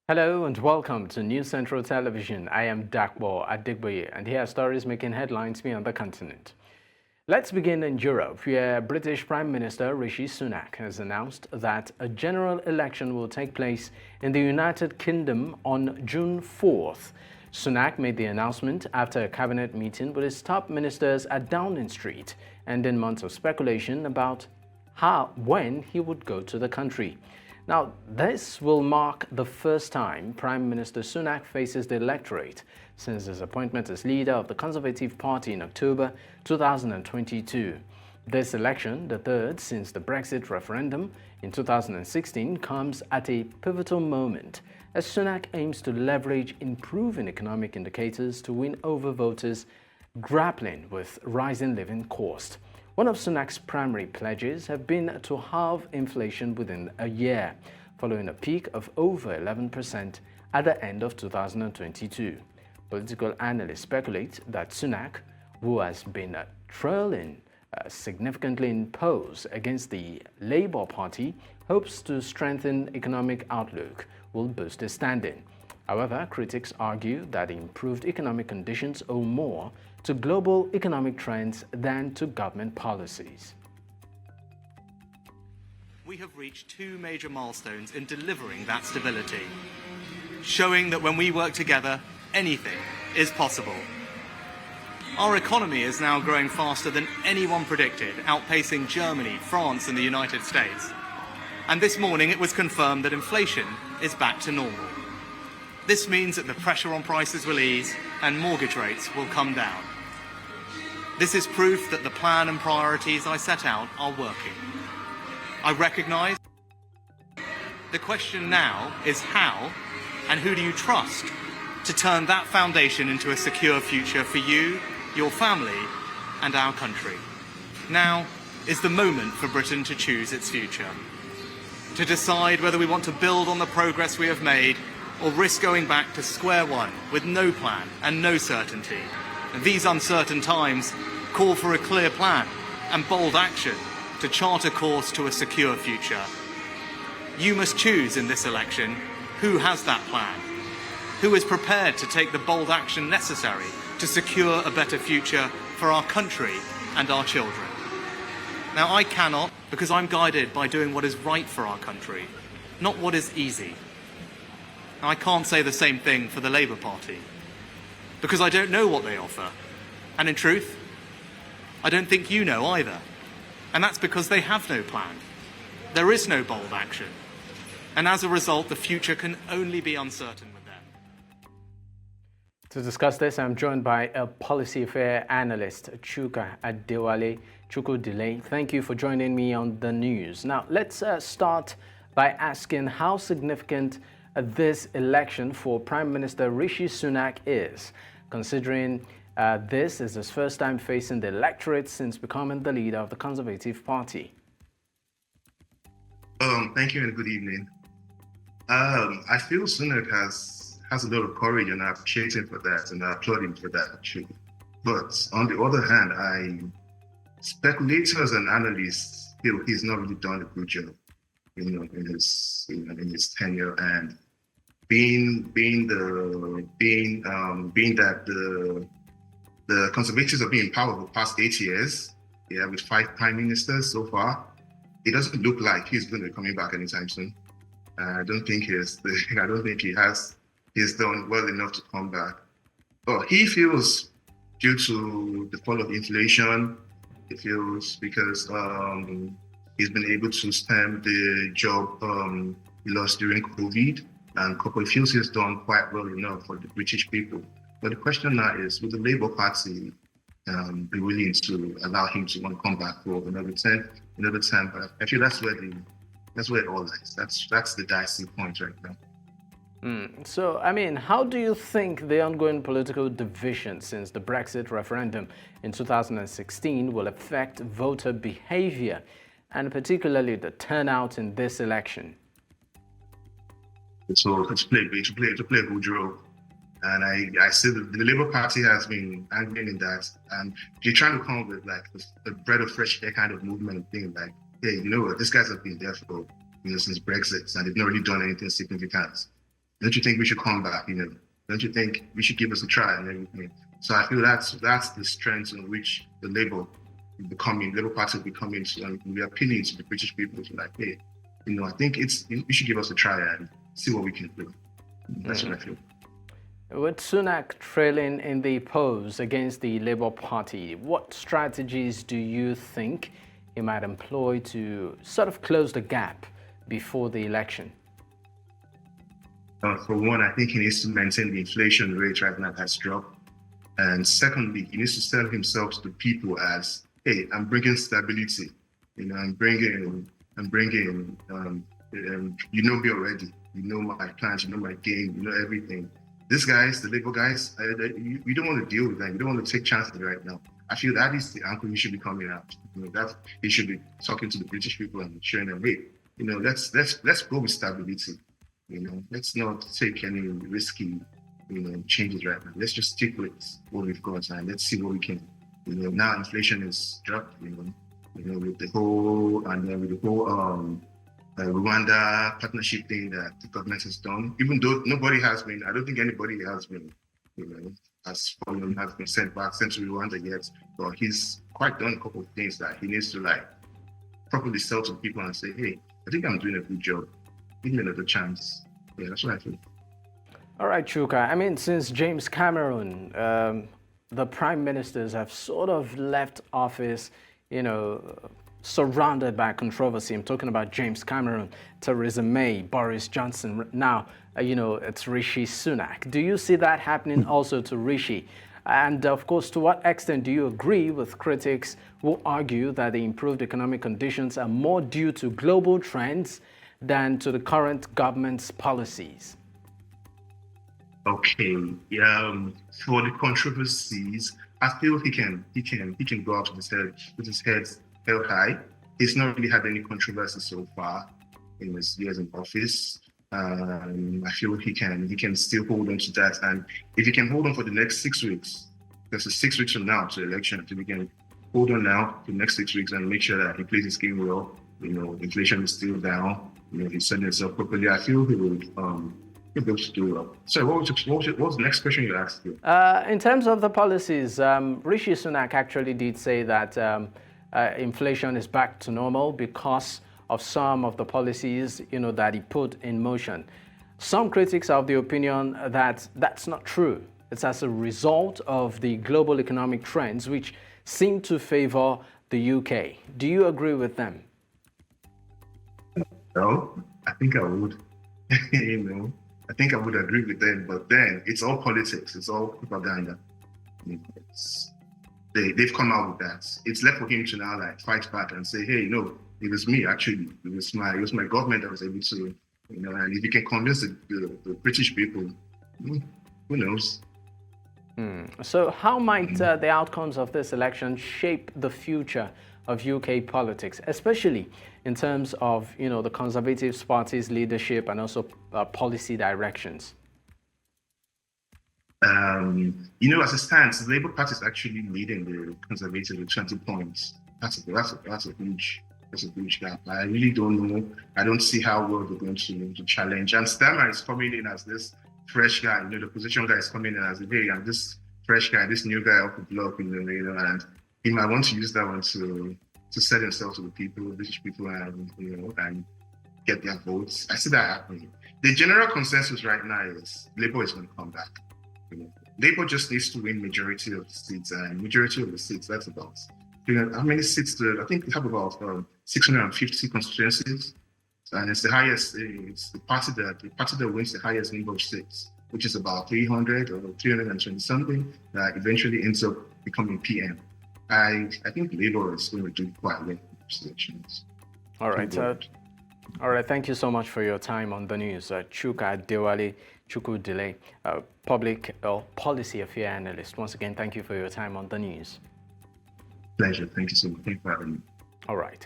Hello and welcome to News Central Television. I am Adewale, and here are stories making headlines beyond the continent. Let's begin in Europe, where British Prime Minister Rishi Sunak has announced that a general election will take place in the United Kingdom on June 4th. Sunak made the announcement after a cabinet meeting with his top ministers at Downing Street, ending months of speculation about when he would go to the country. Now, this will mark the first time Prime Minister Sunak faces the electorate since his appointment as leader of the Conservative Party in October 2022. This election, the third since the Brexit referendum in 2016, comes at a pivotal moment as Sunak aims to leverage improving economic indicators to win over voters grappling with rising living costs. One of Sunak's primary pledges have been to halve inflation within a year, following a peak of over 11% at the end of 2022. Political analysts speculate that Sunak, who has been trailing significantly in polls against the Labour Party, hopes to strengthen economic outlook will boost his standing. However, critics argue that improved economic conditions owe more to global economic trends than to government policies. We have reached two major milestones in delivering that stability, showing that when we work together, anything is possible. Our economy is now growing faster than anyone predicted, outpacing Germany, France, and the United States. And this morning it was confirmed that inflation is back to normal. This means that the pressure on prices will ease and mortgage rates will come down. This is proof that the plan and priorities I set out are working. I recognise the question now is how and who do you trust to turn that foundation into a secure future for you, your family, and our country. Now is the moment for Britain to choose its future, to decide whether we want to build on the progress we have made or risk going back to square one with no plan and no certainty. And these uncertain times call for a clear plan and bold action to chart a course to a secure future. You must choose in this election who has that plan, who is prepared to take the bold action necessary to secure a better future for our country and our children. Now, I cannot, because I'm guided by doing what is right for our country, not what is easy. I can't say the same thing for the Labour Party, because I don't know what they offer. And in truth, I don't think you know either. And that's because they have no plan. There is no bold action. And as a result, the future can only be uncertain with them. To discuss this, I'm joined by a policy affair analyst, Chuka Adewale. Chukwudile, thank you for joining me on the news. Now, let's start by asking how significant this election for Prime Minister Rishi Sunak is, considering this is his first time facing the electorate since becoming the leader of the Conservative Party. Thank you and good evening. I feel Sunak has a lot of courage, and I appreciate him for that, and I applaud him for that actually. But on the other hand, speculators and analysts feel he's not really done a good job, in his tenure, and being that the Conservatives have been in power for the past 8 years, with 5 prime ministers so far, it doesn't look like he's going to be coming back anytime soon. I don't think he's done well enough to come back. But he feels, due to the fall of inflation, he feels because he's been able to stem the job he lost during COVID, and he feels he's done quite well enough for the British people. But the question now is, will the Labour Party be willing to allow him to want to come back for another time? But I feel that's where it all lies. That's the dicey point right now. So, I mean, how do you think the ongoing political division since the Brexit referendum in 2016 will affect voter behavior, and particularly the turnout in this election? So to play a good role. And I see the Labour Party has been angling in that, and they're trying to come up with like a breath of fresh air kind of movement, thing like, hey, you know what, these guys have been there for since Brexit, and they've not really done anything significant. Don't you think we should come back? Don't you think we should give us a try and everything? So I feel that's the strength in which the Labour Party will be coming to, and we are appealing to the British people to like, hey, I think we should give us a try and see what we can do. That's what I feel. With Sunak trailing in the polls against the Labour Party, what strategies do you think he might employ to sort of close the gap before the election? For one, I think he needs to maintain the inflation rate right now has dropped. And secondly, he needs to sell himself to the people as, hey, I'm bringing stability. I'm bringing, you know me already. You know my plans, you know my game, you know everything. These guys, the Labour guys, we don't want to deal with them. We don't want to take chances right now. I feel that is the angle he should be coming out. That he should be talking to the British people and showing them, hey, let's go with stability. Let's not take any risky, changes right now. Let's just stick with what we've got and let's see what we can. Now inflation is dropped. With the whole Rwanda partnership thing that the government has done, even though I don't think anybody has been, has been sent to Rwanda yet, but he's quite done a couple of things that he needs to properly sell to people and say, hey, I think I'm doing a good job. Give me another chance. Yeah, that's what I think. All right, Chuka. I mean, since James Cameron, the prime ministers have sort of left office, surrounded by controversy. I'm talking about James Cameron, Theresa May, Boris Johnson. Now, it's Rishi Sunak. Do you see that happening also to Rishi? And of course, to what extent do you agree with critics who argue that the improved economic conditions are more due to global trends than to the current government's policies? Okay. For the controversies, I feel he can go out with his head held high. He's not really had any controversy so far in his years in office. I feel he can still hold on to that, and if he can hold on for the next 6 weeks, because it's 6 weeks from now to the election, if he can hold on now for the next 6 weeks and make sure that he plays his game well, inflation is still down, he's setting himself properly, I feel he will be able to do well. So what was the next question you asked? In terms of the policies, Rishi Sunak actually did say that inflation is back to normal because of some of the policies, that he put in motion. Some critics are of the opinion that that's not true. It's as a result of the global economic trends which seem to favor the UK. Do you agree with them? No, I think I would. I think I would agree with them, but then it's all politics. It's all propaganda. They've come out with that. It's left for him to now fight back and say, hey, no, it was me actually. It was my government that was able to, and if you can convince the British people, who knows? So how might the outcomes of this election shape the future of UK politics, especially in terms of, the Conservative Party's leadership and also policy directions? As it stands, the Labour Party is actually leading the Conservative with 20 points. That's a huge gap. I really don't know. I don't see how well they're going to challenge. And Stammer is coming in as this fresh guy. The opposition guy is coming in as, hey, I'm this fresh guy, this new guy off the block, and he might want to use that one to set himself to the people, British people, and get their votes. I see that happening. The general consensus right now is Labour is going to come back. Labour just needs to win majority of the seats, and majority of the seats, that's about, how many seats I think we have about 650 constituencies, and it's the highest. It's the party that wins the highest number of seats, which is about 300 or 320 something, that eventually ends up becoming PM. I think Labour is going to do quite well in these elections. All right. All right. Thank you so much for your time on the news. Chuka, Adewale, Chukwudile, public policy affair analyst. Once again, thank you for your time on the news. Pleasure. Thank you so much. Thank you for having me. All right.